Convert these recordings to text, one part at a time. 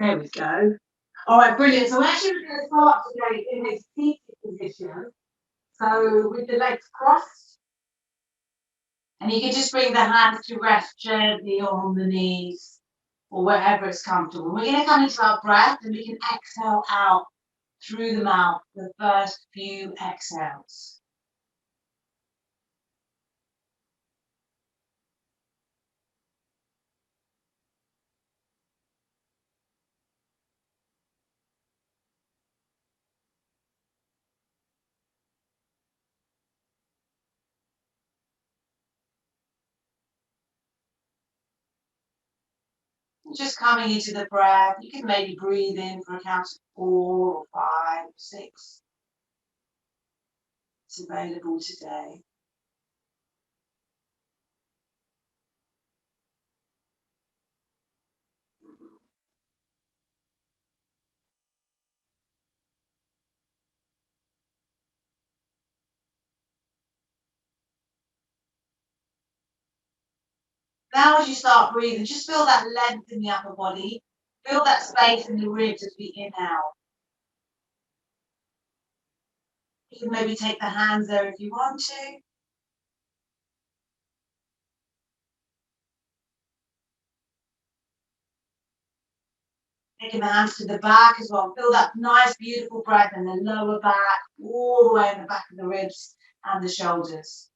There we go. All right, brilliant. So actually we're going to start today in a seated position. So with the legs crossed. And you can just bring the hands to rest gently on the knees or wherever it's comfortable. We're going to come into our breath and we can exhale out through the mouth the first few exhales. Just coming into the breath, you can maybe breathe in for a count of 4 or 5 or 6. It's available today. Now as you start breathing, just feel that length in the upper body. Feel that space in the ribs as we inhale. You can maybe take the hands there if you want to. Taking the hands to the back as well. Feel that nice, beautiful breath in the lower back, all the way in the back of the ribs and the shoulders.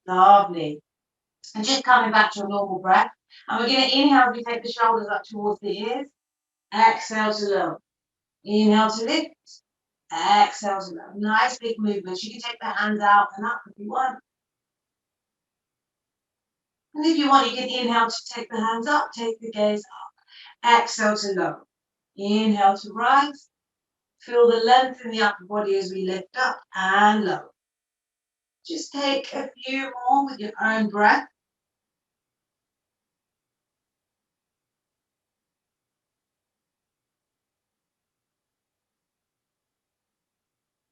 Lovely. And just coming back to a normal breath. And we're going to inhale as we take the shoulders up towards the ears. Exhale to lower. Inhale to lift. Exhale to lower. Nice big movements. You can take the hands out and up if you want. And if you want, you can inhale to take the hands up, take the gaze up. Exhale to lower. Inhale to rise. Feel the length in the upper body as we lift up and lower. Just take a few more with your own breath.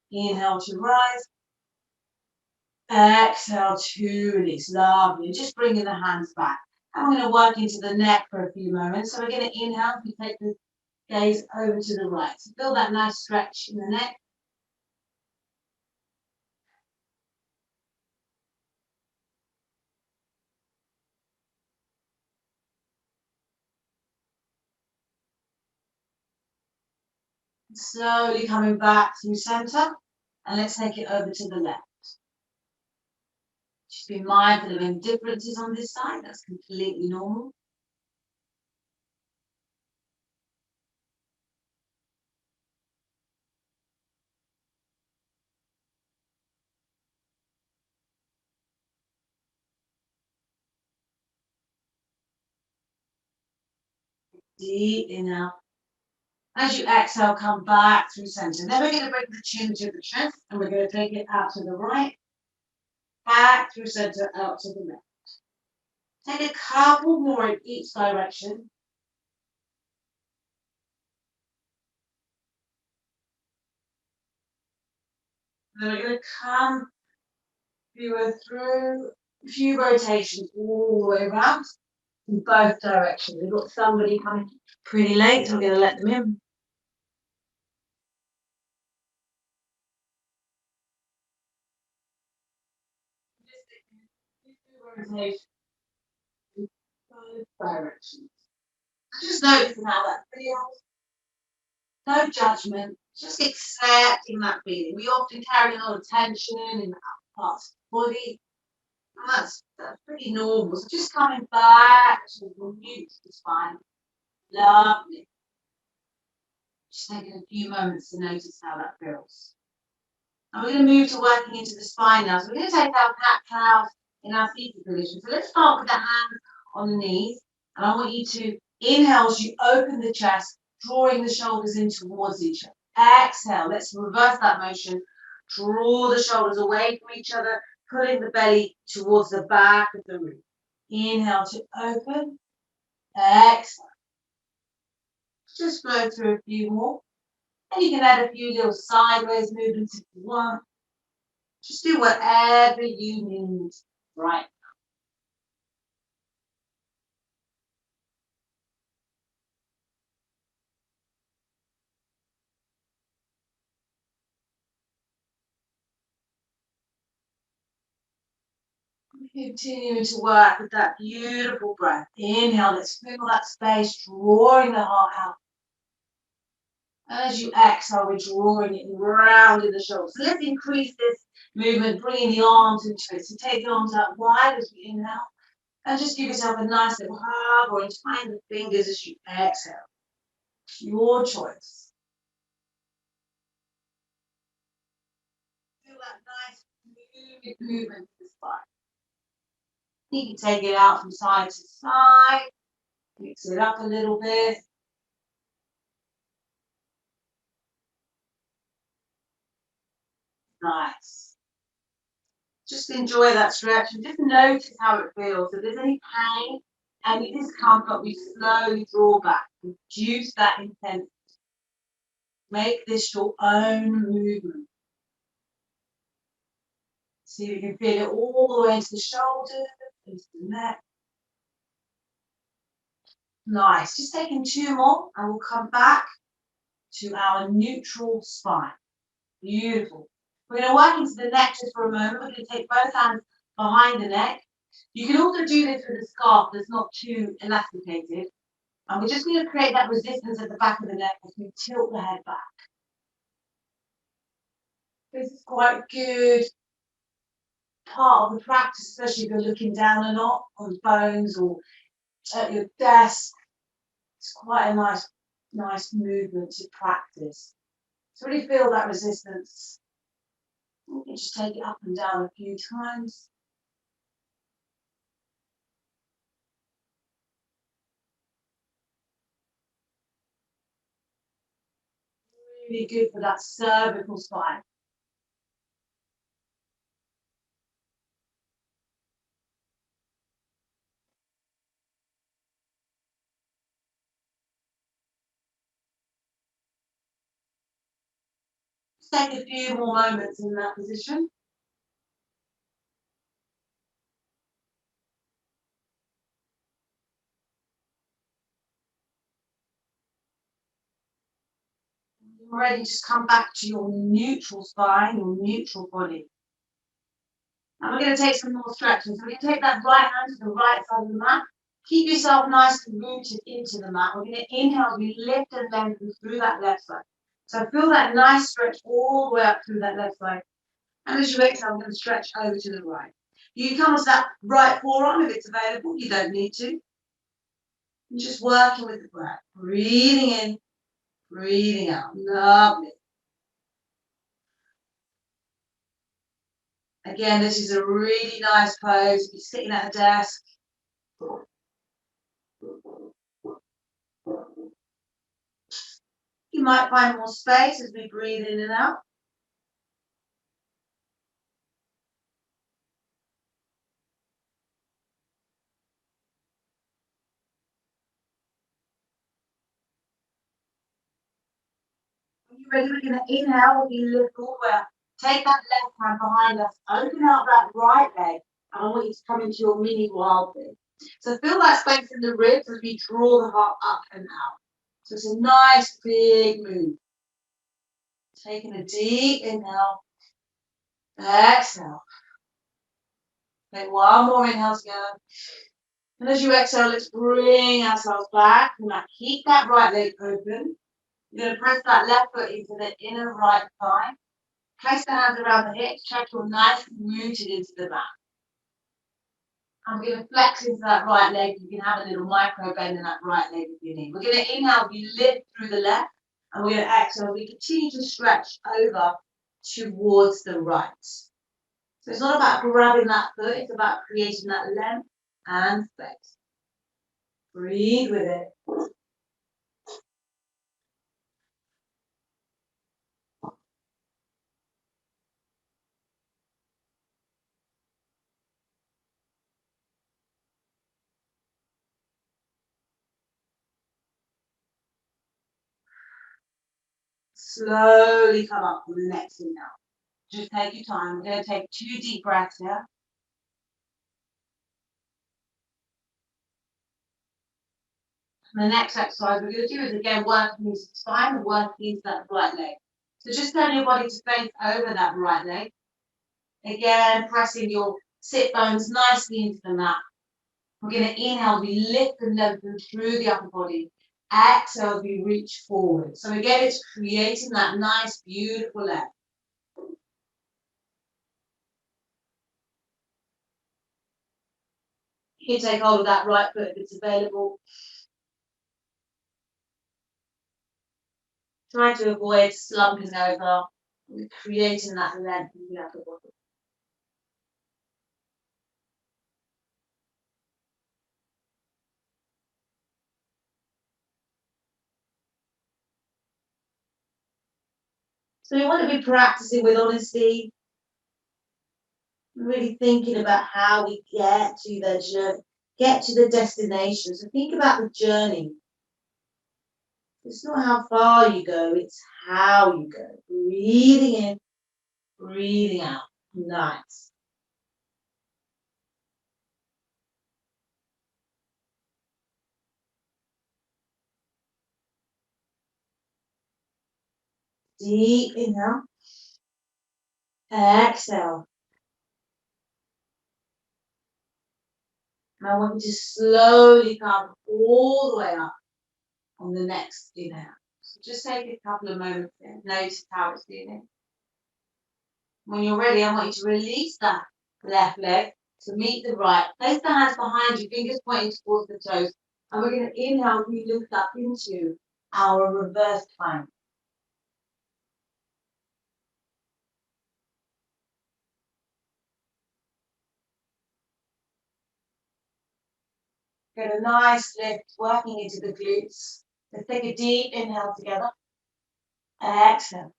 Inhale to rise. Exhale to release. Lovely. Just bringing the hands back. And we're going to work into the neck for a few moments. So we're going to inhale. We take the gaze over to the right. So feel that nice stretch in the neck. Slowly coming back through center. And let's take it over to the left. Just be mindful of any differences on this side. That's completely normal. Deep inhale. As you exhale, come back through center. Then we're going to bring the chin to the chest and we're going to take it out to the right, back through center, out to the left. Take a couple more in each direction. Then we're going to come through a few rotations all the way around in both directions. We've got somebody coming pretty late, so we're going to let them in. Rotation in both directions. Just noticing how that feels. No judgment, just accepting that feeling. We often carry a lot of tension in the parts of the body. And that's pretty normal. So just coming back to the neutral spine. Lovely. Just taking a few moments to notice how that feels. And we're going to move to working into the spine now. So we're going to take our cat-cow in our seated position. So let's start with the hands on the knees. And I want you to inhale as you open the chest, drawing the shoulders in towards each other. Exhale. Let's reverse that motion. Draw the shoulders away from each other, pulling the belly towards the back of the room. Inhale to open. Exhale. Just flow through a few more. And you can add a few little sideways movements if you want. Just do whatever you need right. Continuing to work with that beautiful breath. Inhale, let's fill that space, drawing the heart out. As you exhale, we're drawing it round in the shoulders. So let's increase this movement, bringing the arms into it. So take the arms out wide as we inhale. And just give yourself a nice little hug or entwine the fingers as you exhale. Your choice. Feel that nice movement to the spine. You can take it out from side to side. Mix it up a little bit. Nice. Just enjoy that stretch and just notice how it feels. If there's any pain, any discomfort, we slowly draw back. Reduce that intensity. Make this your own movement. See if you can feel it all the way into the shoulders, into the neck. Nice. Just taking two more and we'll come back to our neutral spine. Beautiful. We're going to work into the neck just for a moment. We're going to take both hands behind the neck. You can also do this with a scarf that's not too elasticated. And we're just going to create that resistance at the back of the neck as we tilt the head back. This is quite good part of the practice, especially if you're looking down a lot on phones or at your desk. It's quite a nice movement to practice. So really feel that resistance. You can just take it up and down a few times. Really good for that cervical spine. Just take a few more moments in that position. You're ready, just come back to your neutral spine, your neutral body. And we're going to take some more stretches. We're going to take that right hand to the right side of the mat. Keep yourself nice and rooted into the mat. We're going to inhale, we lift and lengthen through that left side. So feel that nice stretch all the way up through that left side. And as you exhale, I'm going to stretch over to the right. You can come to that right forearm if it's available. You don't need to. You're just working with the breath. Breathing in, breathing out. Lovely. Again, this is a really nice pose. You're sitting at a desk. You might find more space as we breathe in and out. When you're ready, we're going to inhale, we lift all the way up. Take that left hand behind us, open out that right leg, and I want you to come into your mini wild thing. So feel that space in the ribs as we draw the heart up and out. So it's a nice big move. Taking a deep inhale, exhale. Take one more inhale together. And as you exhale, let's bring ourselves back. We're going to keep that right leg open. You're going to press that left foot into the inner right thigh. Place the hands around the hips. Check you're nice and rooted into the mat. I'm going to flex into that right leg. You can have a little micro bend in that right leg if you need. We're going to inhale, we lift through the left. And we're going to exhale, we continue to stretch over towards the right. So it's not about grabbing that foot, it's about creating that length and flex. Breathe with it. slowly come up on the next inhale. Just take your time. We're going to take 2 deep breaths here. And the next exercise we're going to do is again working into the spine and working into that right leg. So just turn your body to face over that right leg. Again, pressing your sit bones nicely into the mat. We're going to inhale, we lift and lengthen through the upper body. Exhale, we reach forward. So again, it's creating that nice, beautiful leg. You can take hold of that right foot if it's available. Trying to avoid slumping over, creating that length in the upper body. So we want to be practicing with honesty, really thinking about how we get to the journey, get to the destination. So think about the journey. It's not how far you go, it's how you go. Breathing in, breathing out. Nice. Deep inhale. Exhale. And I want you to slowly come all the way up on the next inhale. So just take a couple of moments there. Notice how it's feeling. When you're ready, I want you to release that left leg to meet the right. Place the hands behind you, fingers pointing towards the toes. And we're going to inhale, we lift up into our reverse plank. Get a nice lift, working into the glutes. Let's take a deep inhale together. Exhale.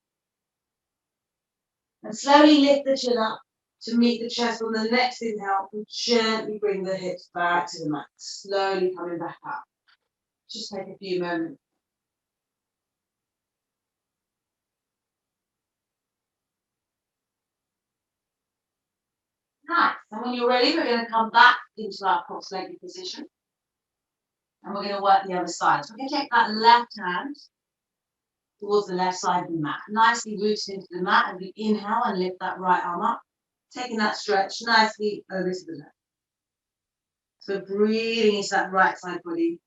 And slowly lift the chin up to meet the chest on the next inhale. And gently bring the hips back to the mat. Slowly coming back up. Just take a few moments. Nice. And when you're ready, we're going to come back into our cross-legged position. And we're going to work the other side. So we're going to take that left hand towards the left side of the mat. Nicely rooted into the mat. And we inhale and lift that right arm up. Taking that stretch nicely over to the left. So breathing into that right side body.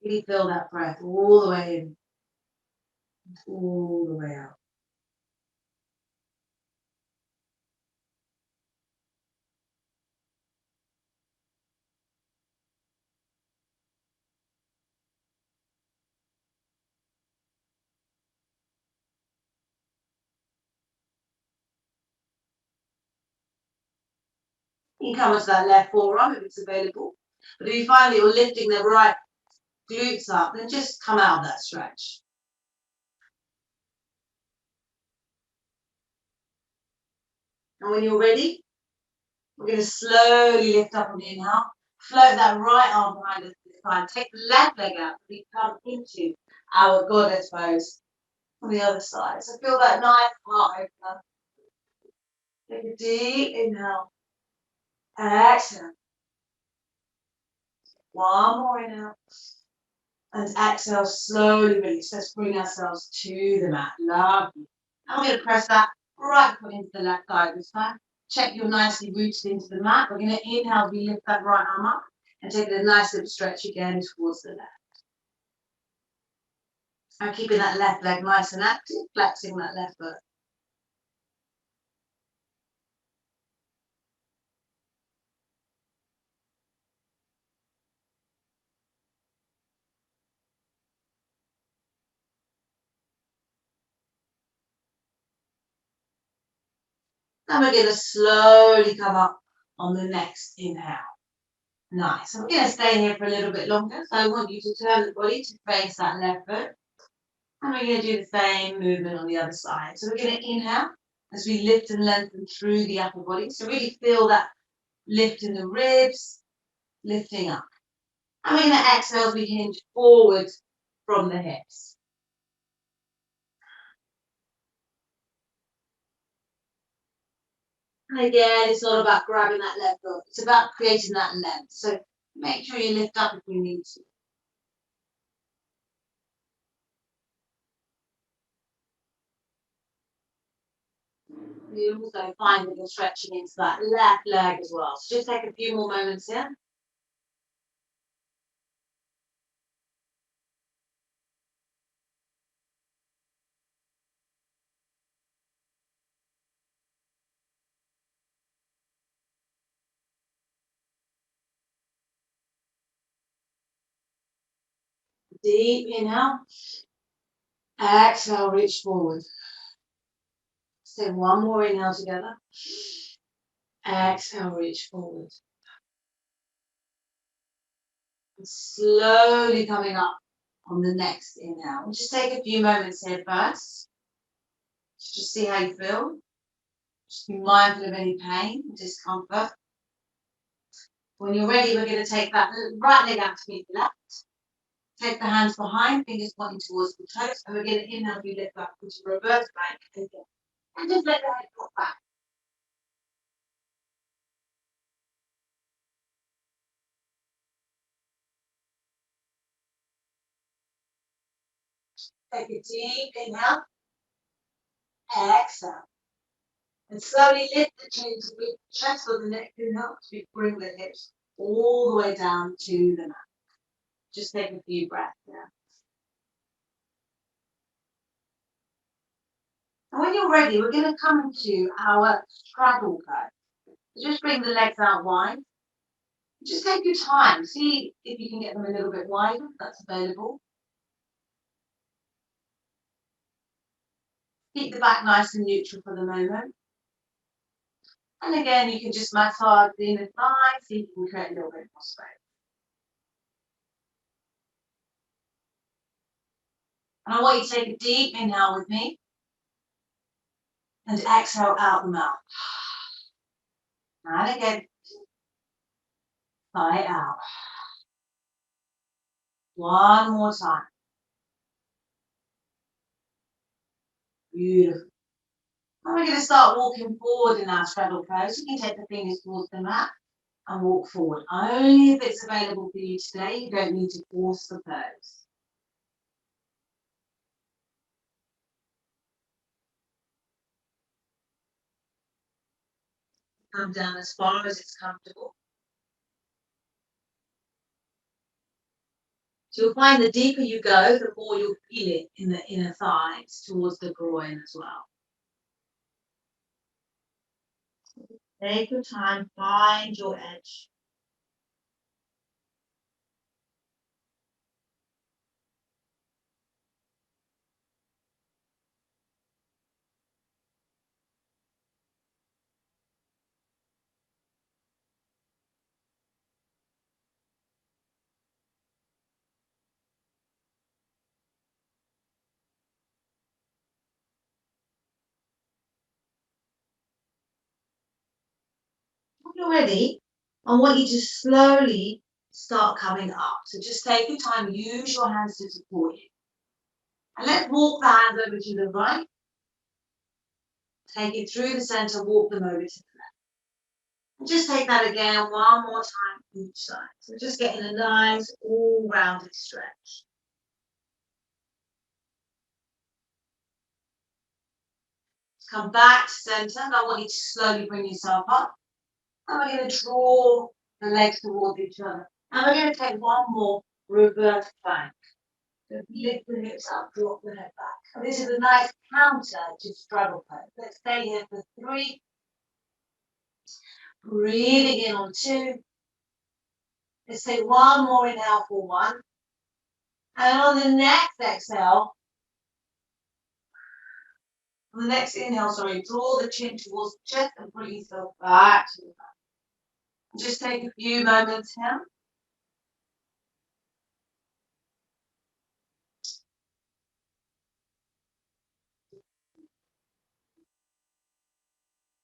Really feel that breath all the way in, all the way out. You can come onto that left forearm if it's available. But if you find that you're lifting the right glutes up, then just come out of that stretch. And when you're ready, we're going to slowly lift up on the inhale. Float that right arm behind us this time. Take the left leg out. We come into our goddess pose on the other side. So feel that nice heart opener. Take a deep inhale. Exhale. One more inhale. And exhale, slowly release. Let's bring ourselves to the mat. Lovely. Now we're going to press that right foot into the left thigh this time. Check you're nicely rooted into the mat. We're going to inhale, we lift that right arm up and take a nice little stretch again towards the left. And keeping that left leg nice and active, flexing that left foot. Then we're going to slowly come up on the next inhale. Nice. So we're going to stay here for a little bit longer. So I want you to turn the body to face that left foot. And we're going to do the same movement on the other side. So we're going to inhale as we lift and lengthen through the upper body. So really feel that lifting the ribs, lifting up. And we're going to exhale as we hinge forward from the hips. And again, it's not about grabbing that left foot. It's about creating that length. So make sure you lift up if you need to. You also find that you're stretching into that left leg as well. So just take a few more moments here. Deep inhale. Exhale, reach forward. So one more inhale together. Exhale, reach forward. And slowly coming up on the next inhale. We'll just take a few moments here first. Just see how you feel. Just be mindful of any pain, discomfort. When you're ready, we're going to take that right leg out to meet the left. Take the hands behind, fingers pointing towards the toes, and we're going to inhale, we lift up into reverse plank again. And just let the head drop back. Take a deep inhale. Exhale. And slowly lift the chin to the chest or the neck inhale to bring the hips all the way down to the mat. Just take a few breaths there. And when you're ready, we're going to come into our straddle pose. So just bring the legs out wide. Just take your time. See if you can get them a little bit wider, if that's available. Keep the back nice and neutral for the moment. And again, you can just massage the inner thigh, see if you can create a little bit more space. And I want you to take a deep inhale with me and exhale out the mouth. And again, thigh out. One more time. Beautiful. And we're going to start walking forward in our straddle pose. You can take the fingers towards the mat and walk forward. Only if it's available for you today. You don't need to force the pose. Come down as far as it's comfortable. So you'll find the deeper you go, the more you'll feel it in the inner thighs towards the groin as well. Take your time, find your edge. When you're ready, I want you to slowly start coming up. So just take your time, use your hands to support you. And let's walk the hands over to the right. Take it through the center, walk them over to the left. And just take that again one more time each side. So we're just getting a nice all-rounded stretch. Come back to center. And I want you to slowly bring yourself up. And we're going to draw the legs towards each other. And we're going to take one more reverse plank. So lift the hips up, drop the head back. And this is a nice counter to straddle pose. Let's stay here for 3. Breathing in on 2. Let's take one more inhale for 1. And on the next exhale, draw the chin towards the chest and bring yourself back to the back. Just take a few moments here.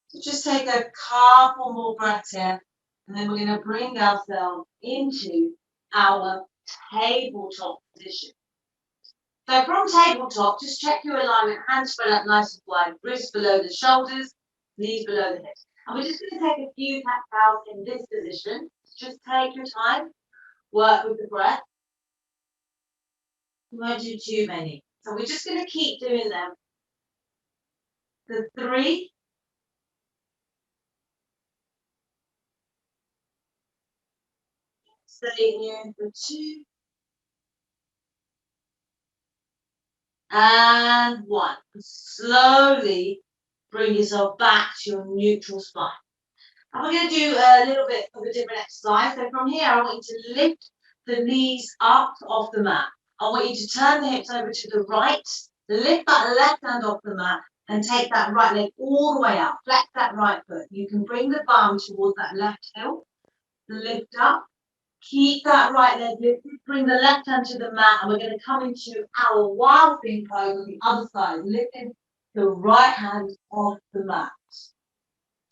So just take a couple more breaths here. And then we're going to bring ourselves into our tabletop position. So from tabletop, just check your alignment, hands spread out nice and wide, wrists below the shoulders, knees below the hips. And we're just going to take a few cat cows in this position. Just take your time, work with the breath. You won't do too many. So we're just going to keep doing them. The 3, stay here for 2, and 1. Slowly bring yourself back to your neutral spine. And we're going to do a little bit of a different exercise. So from here, I want you to lift the knees up off the mat. I want you to turn the hips over to the right, lift that left hand off the mat, and take that right leg all the way up. Flex that right foot. You can bring the bum towards that left heel, lift up. Keep that right leg lifted. Bring the left hand to the mat, and we're going to come into our wild thing pose on the other side, lifting the right hand off the mat.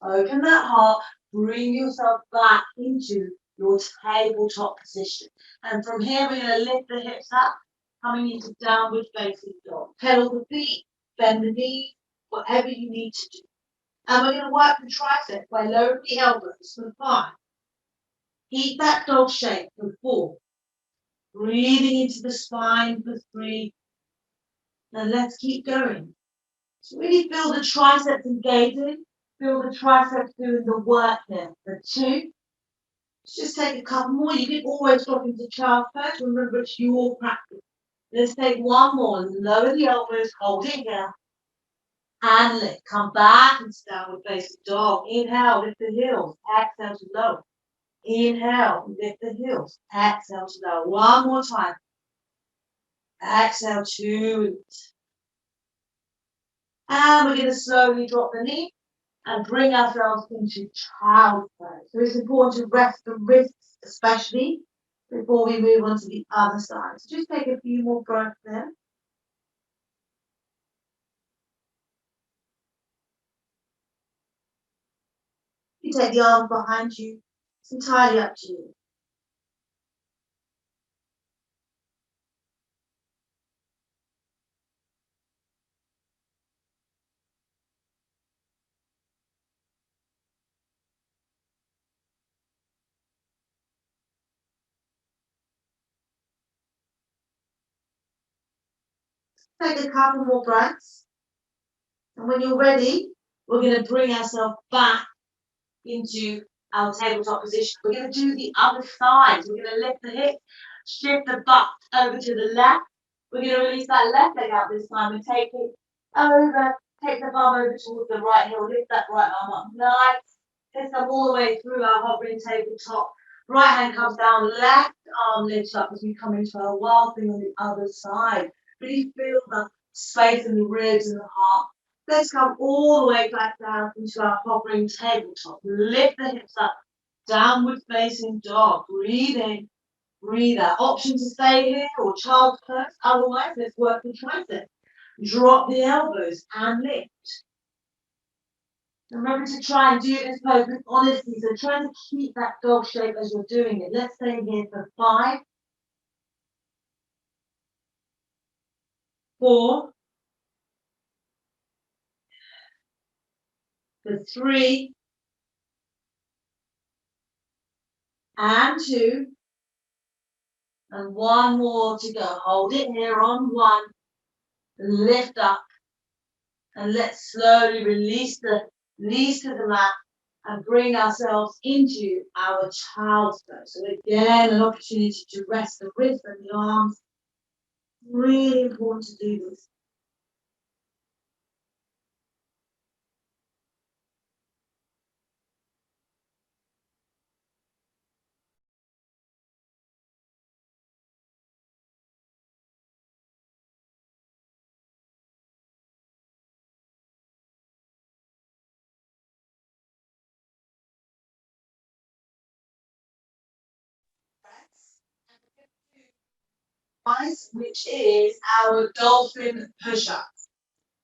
Open that heart, bring yourself back into your tabletop position. And from here, we're going to lift the hips up, coming into downward facing dog. Pedal the feet, bend the knees, whatever you need to do. And we're going to work the triceps by lowering the elbows for 5. Keep that dog shape for 4. Breathing into the spine for 3. And let's keep going. So really feel the triceps engaging. Feel the triceps doing the work here. For 2. Just take a couple more. You can always drop into child's pose. Remember, it's your practice. Let's take one more. Lower the elbows, hold it here. And lift. Come back and downward facing dog. Inhale, lift the heels. Exhale to lower. Inhale, lift the heels. Exhale to lower. One more time. Exhale to lift. And we're going to slowly drop the knee and bring ourselves into child's pose. So it's important to rest the wrists, especially before we move on to the other side. So just take a few more breaths there. You take the arms behind you. It's entirely up to you. Take a couple more breaths. And when you're ready, we're going to bring ourselves back into our tabletop position. We're going to do the other side. We're going to lift the hips, shift the butt over to the left. We're going to release that left leg out this time and take it over, take the bum over towards the right heel, lift that right arm up. Nice. Let's come all the way through our hovering tabletop. Right hand comes down, left arm lifts up as we come into our wild thing on the other side. Really feel the space in the ribs and the heart. Let's come all the way back down into our hovering tabletop. Lift the hips up, downward facing dog. Breathe in, breathe out. Option to stay here or child's pose. Otherwise, let's work the tricep. Drop the elbows and lift. Remember to try and do this pose with honesty. So try to keep that dog shape as you're doing it. Let's stay here for 5, 4, for 3, and 2, and 1 more to go. Hold it here on 1, lift up, and let's slowly release the knees to the mat and bring ourselves into our child's pose. So again, an opportunity to rest the wrists and the arms. Really important to do this. Which is our Dolphin Push-Ups.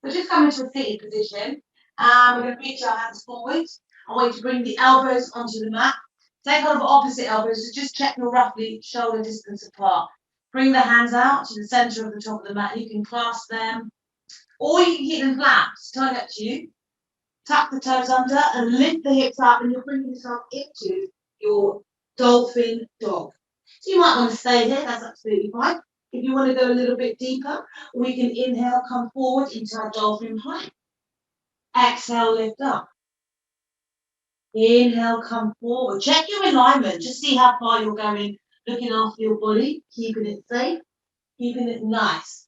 So just come into a seated position. We're going to reach our hands forward. I want you to bring the elbows onto the mat. Take hold of opposite elbows, so just check you're roughly shoulder distance apart. Bring the hands out to the center of the top of the mat. You can clasp them, or you can keep them flat. It's entirely up to you. Tuck the toes under and lift the hips up, and you're bringing yourself into your dolphin dog. So you might want to stay here, that's absolutely fine. If you want to go a little bit deeper, we can inhale, come forward into our dolphin plank. Exhale, lift up. Inhale, come forward. Check your alignment. Just see how far you're going, looking after your body, keeping it safe, keeping it nice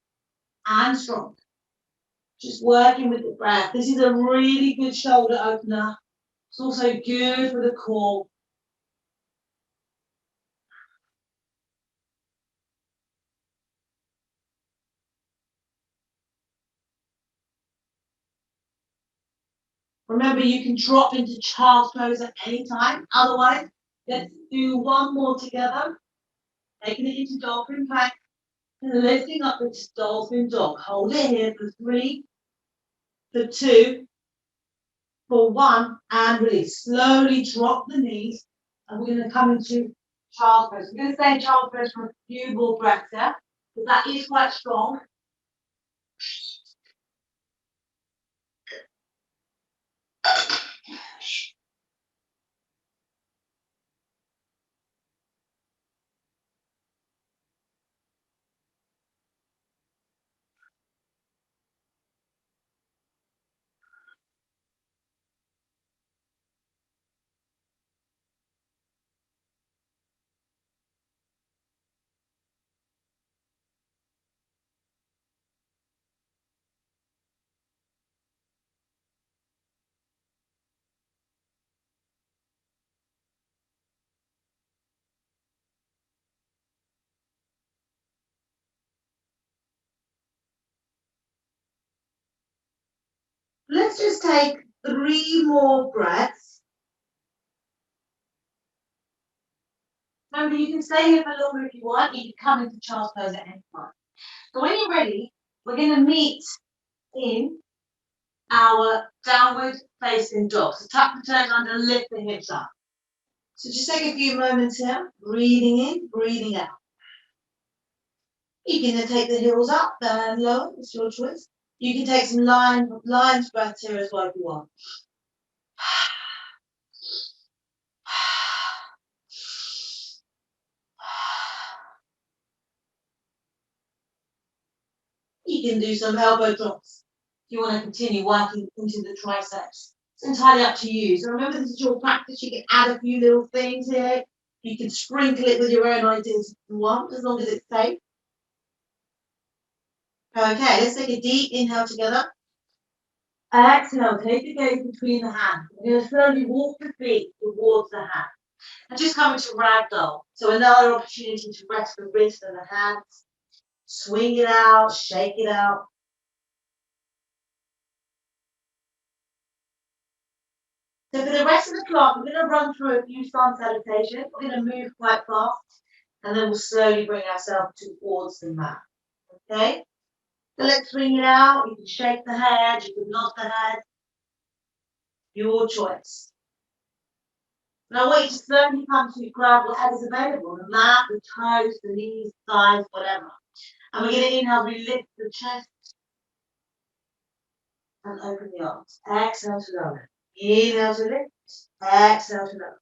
and strong. Just working with the breath. This is a really good shoulder opener. It's also good for the core. Remember, you can drop into child's pose at any time. Otherwise, let's do one more together. Taking it into dolphin plank and lifting up into dolphin dog. Hold it here for 3, for 2, for 1, and release. Slowly drop the knees, and we're going to come into child's pose. We're going to stay in child's pose for a few more breaths there, because that is quite strong. Let's just take 3 more breaths. Remember, you can stay here for longer if you want. You can come into child's pose at any time. So when you're ready, we're going to meet in our downward facing dog. So tuck the toes under, lift the hips up. So just take a few moments here, breathing in, breathing out. You can then take the heels up and lower, it's your choice. You can take some lines breaths here as well if you want. You can do some elbow drops if you want to continue working into the triceps. It's entirely up to you. So remember, this is your practice. You can add a few little things here. You can sprinkle it with your own ideas if you want, as long as it's safe. Okay, let's take a deep inhale together. Exhale, take the gaze between the hands. We're going to slowly walk the feet towards the hand. And just come into ragdoll. So another opportunity to rest the wrist and the hands. Swing it out, shake it out. So for the rest of the class, we're going to run through a few sun salutations. We're going to move quite fast, and then we'll slowly bring ourselves towards the mat. Okay? So let's swing it out. You can shake the head, you can nod the head. Your choice. Now I want you to slowly come to grab whatever's available, the mat, the toes, the knees, thighs, whatever. And we're going to inhale, we lift the chest and open the arms. Exhale to lower. Inhale to lift. Exhale to lower.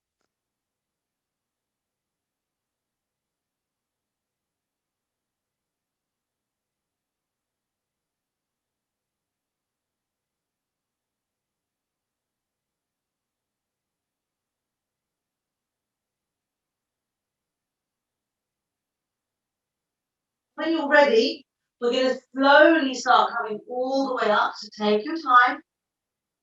When you're ready, we're going to slowly start coming all the way up. So take your time.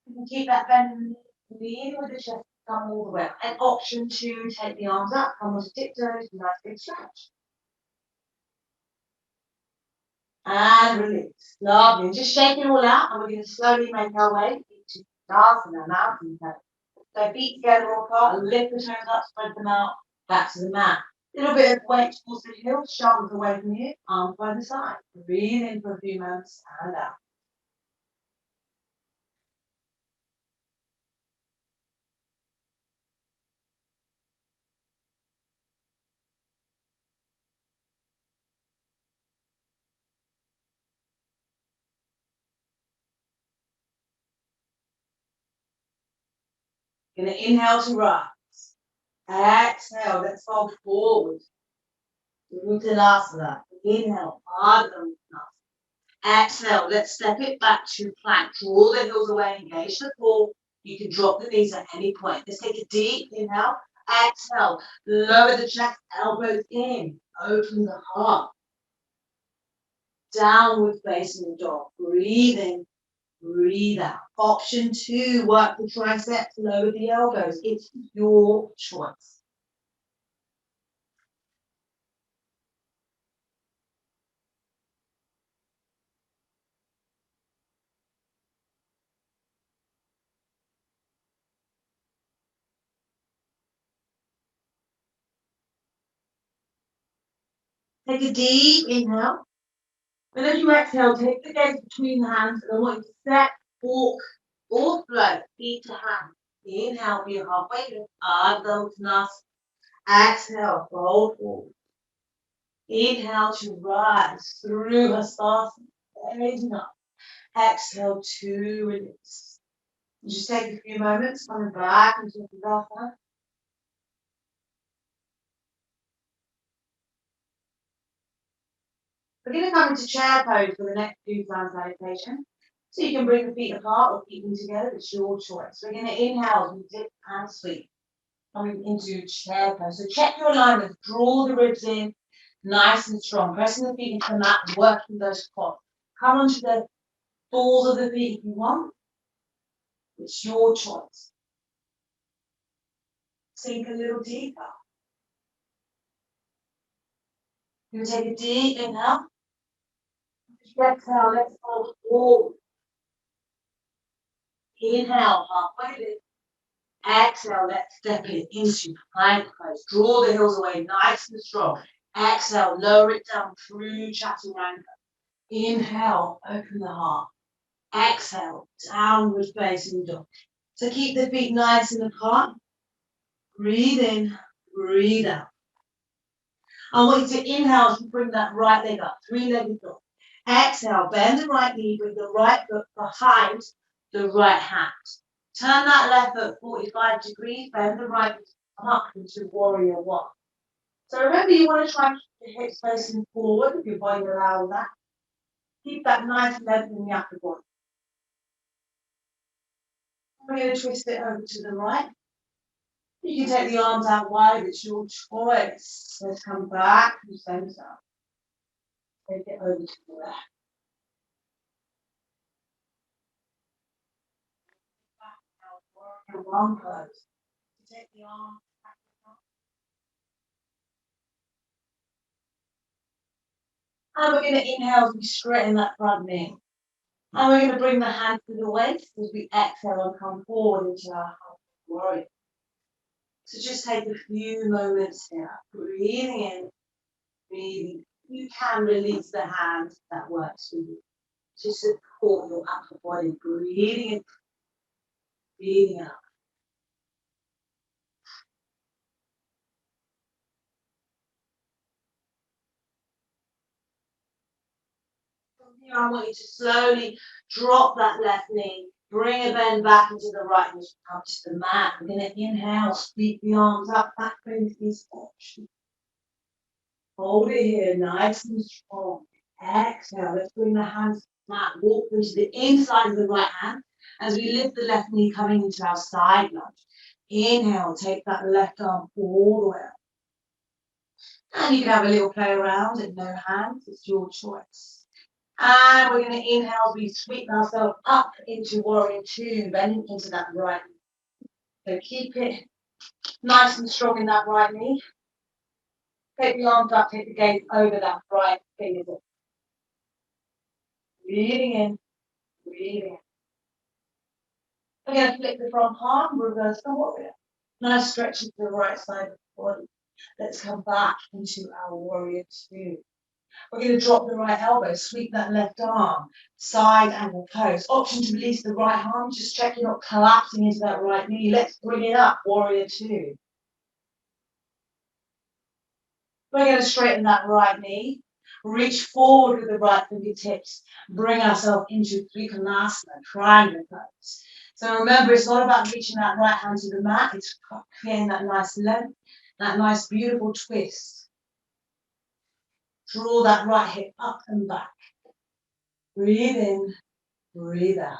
You can keep that bend and lean with the chest, come all the way up. And option 2, take the arms up, come onto tiptoes, nice big stretch. And release. Lovely. Just shake it all out, and we're going to slowly make our way into Shavasana, mountain pose. So feet together or apart, lift the toes up, spread them out, back to the mat. Little bit of weight towards the heels, shoulders away from you, arms by the side. Breathe in for a few moments and out. You're going to inhale to rise. Exhale, let's fold forward. Uttanasana. Inhale, Ardha Uttanasana. Exhale, let's step it back to plank. Draw the heels away, engage the core. You can drop the knees at any point. Let's take a deep inhale. Exhale, lower the chest, elbows in. Open the heart. Downward facing dog. Breathe in, breathe out. Option 2, work the triceps, lower the elbows. It's your choice. Take a deep inhale. Whenever you exhale, take the gaze between the hands, and I want you to step, walk, or flow, feet to hand. Inhale, be halfway lift, Ardha Uttanasana. Exhale, fold forward. Inhale to rise through Hastasana, raising up. Exhale to release. Just take a few moments, coming back into Hastasana. We're going to come into chair pose for the next few times meditation. So you can bring the feet apart or keep them together, it's your choice. We're going to inhale as we dip and sweep. Coming into chair pose. So check your alignment, draw the ribs in, nice and strong. Pressing the feet into the mat and working those quads. Come onto the balls of the feet if you want. It's your choice. Sink a little deeper. You take a deep inhale. Exhale, let's fold forward. Inhale, halfway lift. Exhale, let's step it into plank pose. Draw the heels away, nice and strong. Exhale, lower it down through Chaturanga. Inhale, open the heart. Exhale, downward facing dog. So keep the feet nice and apart. Breathe in, breathe out. I want you to inhale as you bring that right leg up, three-legged dog. Exhale, bend the right knee, bring the right foot behind the right hand. Turn that left foot 45 degrees, bend the right foot up into warrior one. So remember, you want to try and keep the hips facing forward if your body allows that. Keep that nice length in the upper body. We're going to twist it over to the right. You can take the arms out wide, it's your choice. Let's come back to the center. Take it over to the left. Back out, warrior one pose. Take the arms back up. And we're going to inhale as we straighten that front knee. And we're going to bring the hands to the waist as we exhale and come forward into our warrior. So just take a few moments here, breathing in, breathing. You can release the hands if that works for you. Just support your upper body, breathing in, breathing out. From here, I want you to slowly drop that left knee, bring a bend back into the right knee, come to the mat. We're going to inhale, sweep the arms up, back into this option. Hold it here, nice and strong. Exhale, let's bring the hands to the mat, walk into the inside of the right hand as we lift the left knee coming into our side lunge. Inhale, take that left arm all the way up. And you can have a little play around and no hands, it's your choice. And we're going to inhale as we sweep ourselves up into warrior two, bending into that right knee. So keep it nice and strong in that right knee. Take the arms up, take the gaze over that right fingertip. Breathing in, breathing in. We're going to flip the front palm, reverse the warrior. Nice stretch to the right side of the body. Let's come back into our warrior two. We're going to drop the right elbow, sweep that left arm, side angle pose. Option to release the right arm, just check you're not collapsing into that right knee. Let's bring it up, warrior two. We're going to straighten that right knee, reach forward with the right fingertips, bring ourselves into Trikonasana, triangle pose. So remember, it's not about reaching that right hand to the mat. It's creating that nice length, that nice beautiful twist. Draw that right hip up and back. Breathe in, breathe out.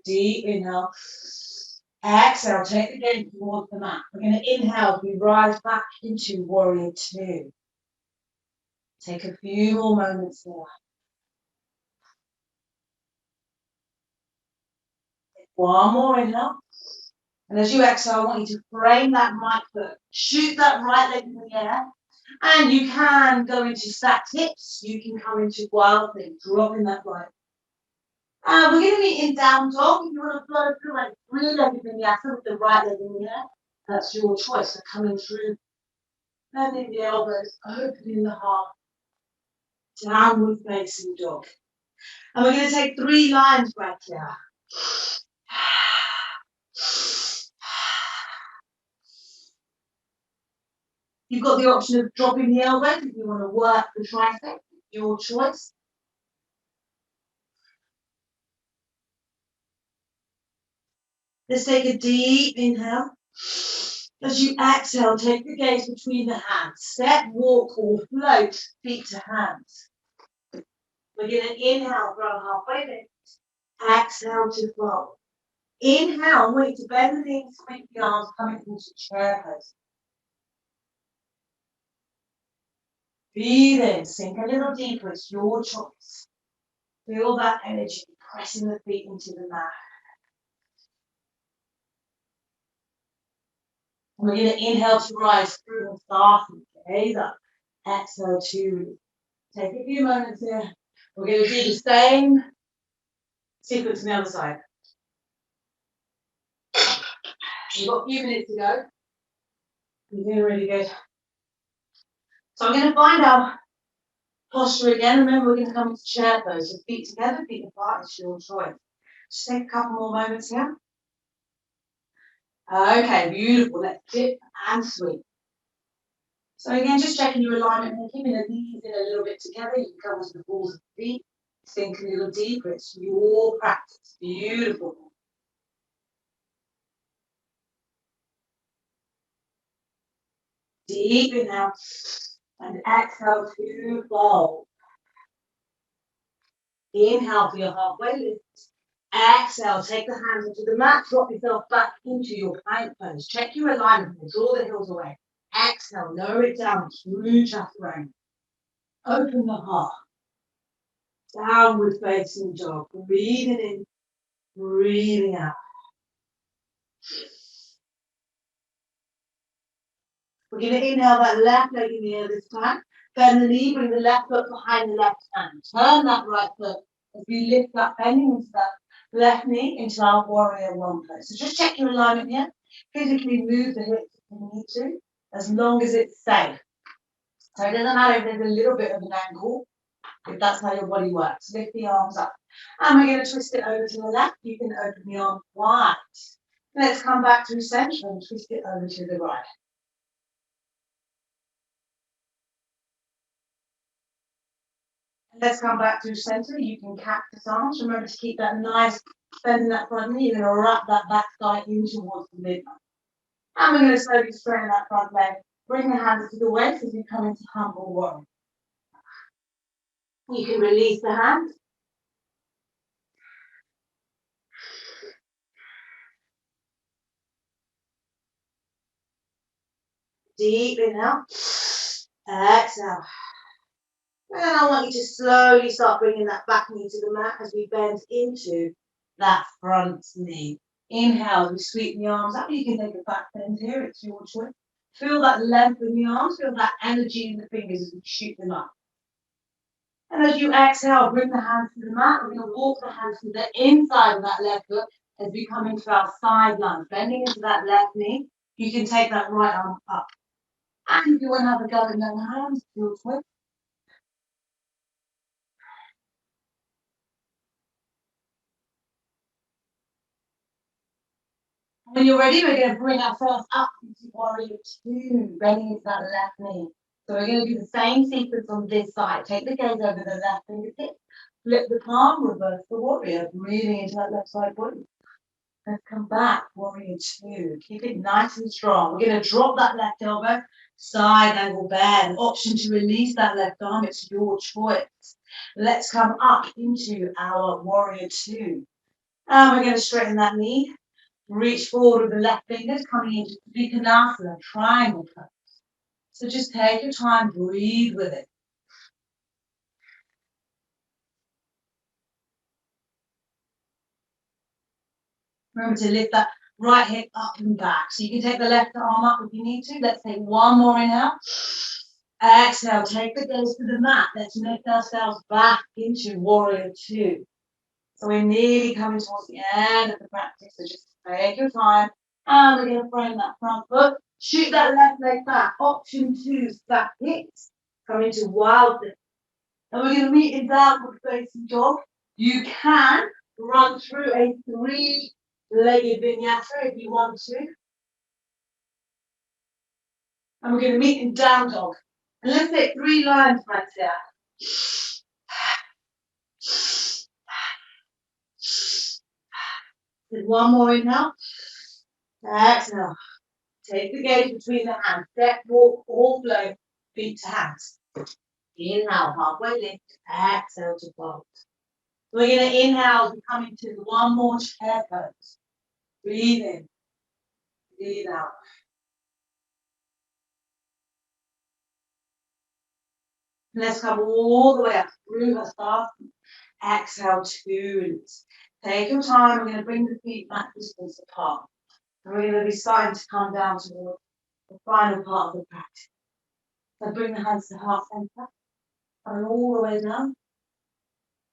Deep inhale. Exhale, take the gaze towards the mat. We're going to inhale, we rise back into warrior two. Take a few more moments there. One more inhale. And as you exhale, I want you to frame that right foot. Shoot that right leg in the air. And you can go into stacked hips. You can come into wild thing, dropping that right. We're going to be in down dog. If you want to flow through like three-legged vinyasa with the right leg in the air, that's your choice. So coming through, bending the elbows, opening the heart, downward facing dog. And we're going to take 3 lines right here. You've got the option of dropping the elbows if you want to work the tricep, your choice. Let's take a deep inhale. As you exhale, take the gaze between the hands. Step, walk, or float, feet to hands. We're going to inhale, grow halfway lift. Exhale to fold. Inhale, wait to bend the knees, sweep the arms, coming into chair pose. Breathe in, sink a little deeper, it's your choice. Feel that energy, pressing the feet into the mat. And we're going to inhale to rise through and start and gaze up. Exhale to take a few moments here. We're going to do the same sequence on the other side. We've got a few minutes to go. You're doing really good. So I'm going to find our posture again. Remember, we're going to come into chair pose. So feet together, feet apart, it's your choice. Just take a couple more moments here. Okay, beautiful. Let's dip and sweep. So again, just checking your alignment and keeping the knees in a little bit together. You can come onto the balls of the feet. Sink a little deeper. It's your practice. Beautiful. Deep inhale and exhale to fold. Inhale for your halfway lift. Exhale, take the hands into the mat, drop yourself back into your plank pose. Check your alignment, draw the heels away. Exhale, lower it down, through Chaturanga. Open the heart. Downward facing dog. Breathing in, breathing out. We're going to inhale that left leg in the air this time. Bend the knee, bring the left foot behind the left hand. Turn that right foot as we lift that, bending into that left knee into our warrior one pose. So just check your alignment here. Physically move the hips if you need to, as long as it's safe. So it doesn't matter if there's a little bit of an angle, if that's how your body works. Lift the arms up. And we're going to twist it over to the left. You can open the arm wide. Let's come back to center and twist it over to the right. Let's come back to center. You can cactus arms. Remember to keep that nice bend in that front knee. You're going to wrap that back thigh in towards the midline. And we're going to slowly straighten that front leg. Bring the hands to the waist as we come into humble warrior. You can release the hands. Deep inhale. Exhale. And I want you to slowly start bringing that back knee to the mat as we bend into that front knee. Inhale, we sweep the arms up. You can take a back bend here. It's your choice. Feel that length in the arms. Feel that energy in the fingers as we shoot them up. And as you exhale, bring the hands to the mat. We're going to walk the hands to the inside of that left foot as we come into our side lunge. Bending into that left knee. You can take that right arm up. And if you want to have a go in the hands, it's your choice. When you're ready, we're going to bring ourselves up into warrior two, bending into that left knee. So we're going to do the same sequence on this side. Take the gaze over the left fingertip, flip the palm, reverse the warrior, breathing into that left side body. Let's come back, warrior two. Keep it nice and strong. We're going to drop that left elbow, side angle bend. Option to release that left arm, it's your choice. Let's come up into our warrior two. And we're going to straighten that knee. Reach forward with the left fingers, coming into Trikonasana, triangle pose. So just take your time, breathe with it. Remember to lift that right hip up and back. So you can take the left arm up if you need to. Let's take one more inhale. Exhale, take the gaze to the mat. Let's lift ourselves back into warrior two. So we're nearly coming towards the end of the practice. So just take your time. And we're going to frame that front foot. Shoot that left leg back. Option two, stack hips. Come into wild lift. And we're going to meet in downward facing dog. You can run through a three-legged vinyasa if you want to. And we're going to meet in down dog. And let's take 3 lions breaths here. Take one more inhale. Exhale. Take the gaze between the hands. Step, walk, or flow, feet to hands. Inhale, halfway lift. Exhale to fold. We're going to inhale to come into one more chair pose. Breathe in. Breathe out. Let's come all the way up through the start. Exhale, 2 release. Take your time. We're going to bring the feet back distance apart. And we're going to be starting to come down towards the final part of the practice. So bring the hands to heart center. And all the way down.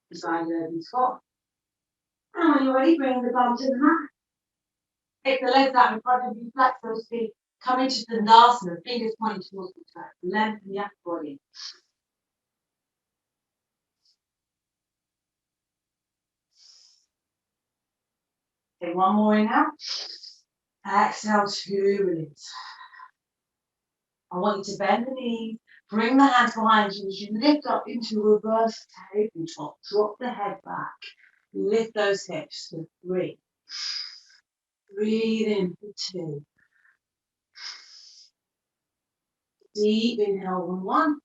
Beside your open squat. And when you're ready, bring the bum to the mat. Take the legs out in front of you, flex those feet. Come into Dandasana, fingers pointing towards the toe. Lengthen the upper body. Take one more inhale. Exhale, 2 release. I want you to bend the knees, bring the hands behind you as you lift up into reverse tabletop. Drop the head back. Lift those hips for 3. Breathe in for 2. Deep inhale on 1.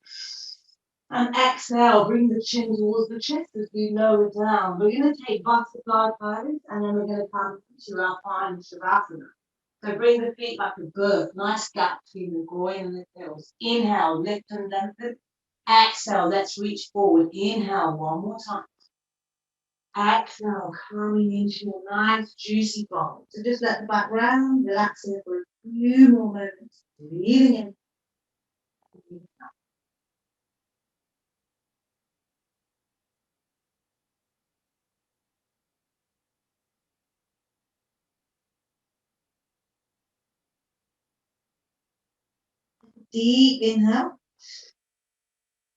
And exhale, bring the chin towards the chest as we lower down. We're going to take butterfly pose and then we're going to come to our final Shavasana. So bring the feet like a bird. Nice gap between the groin and the heels. Inhale, lift and lengthen. Exhale, let's reach forward. Inhale, one more time. Exhale, coming into a nice juicy fold. So just let the back round, relax here for a few more moments. Breathing in. Deep inhale.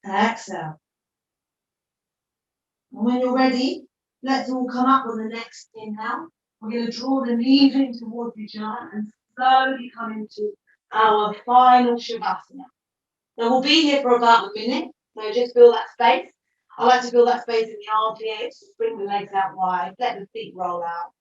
Exhale. And when you're ready, let's all come up on the next inhale. We're going to draw the knees in towards each other and slowly come into our final Shavasana. So we'll be here for about a minute. So just feel that space. I like to feel that space in the armpits. Just bring the legs out wide. Let the feet roll out.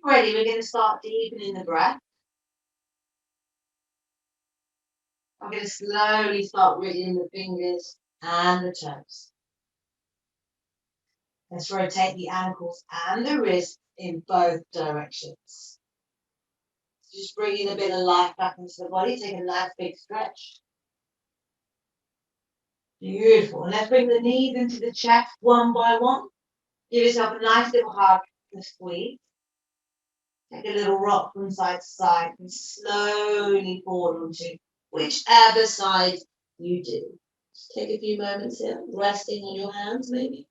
Ready, we're going to start deepening the breath. I'm going to slowly start wriggling the fingers and the toes. Let's rotate the ankles and the wrists in both directions. Just bringing a bit of life back into the body. Take a nice big stretch. Beautiful. And let's bring the knees into the chest one by one. Give yourself a nice little hug and squeeze. Take a little rock from side to side and slowly forward onto whichever side you do. Just take a few moments here, resting on your hands maybe.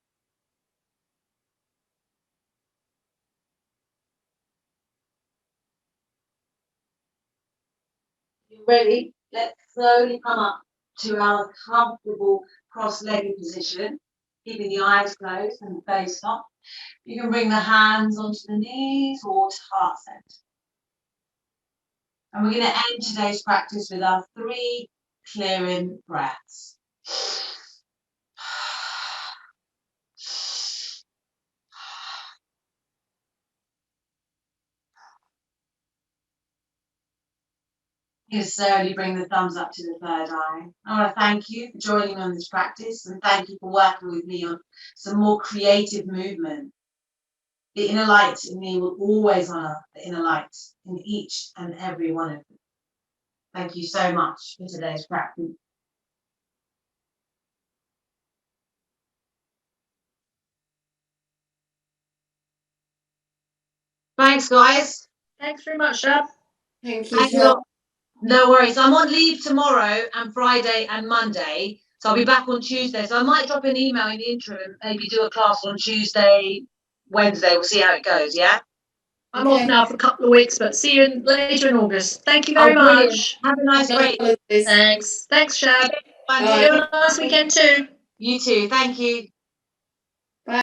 You're ready? Let's slowly come up to our comfortable cross-legged position, keeping the eyes closed and the face up. You can bring the hands onto the knees or to heart center. And we're going to end today's practice with our 3 clearing breaths. You slowly bring the thumbs up to the third eye. I want to thank you for joining me on this practice and thank you for working with me on some more creative movement. The inner light in me will always honor the inner light in each and every one of them. Thank you so much for today's practice. Thanks, guys. Thanks very much, Shab. Thank you. No worries. I'm on leave tomorrow and Friday and Monday. So I'll be back on Tuesday. So I might drop an email in the interim, maybe do a class on Tuesday, Wednesday. We'll see how it goes, yeah? I'm off now for a couple of weeks, but see you later in August. Thank you very Brilliant. much. Have a nice break. Thanks. Thanks, Shab. Bye. You have a nice weekend too. You too. Thank you.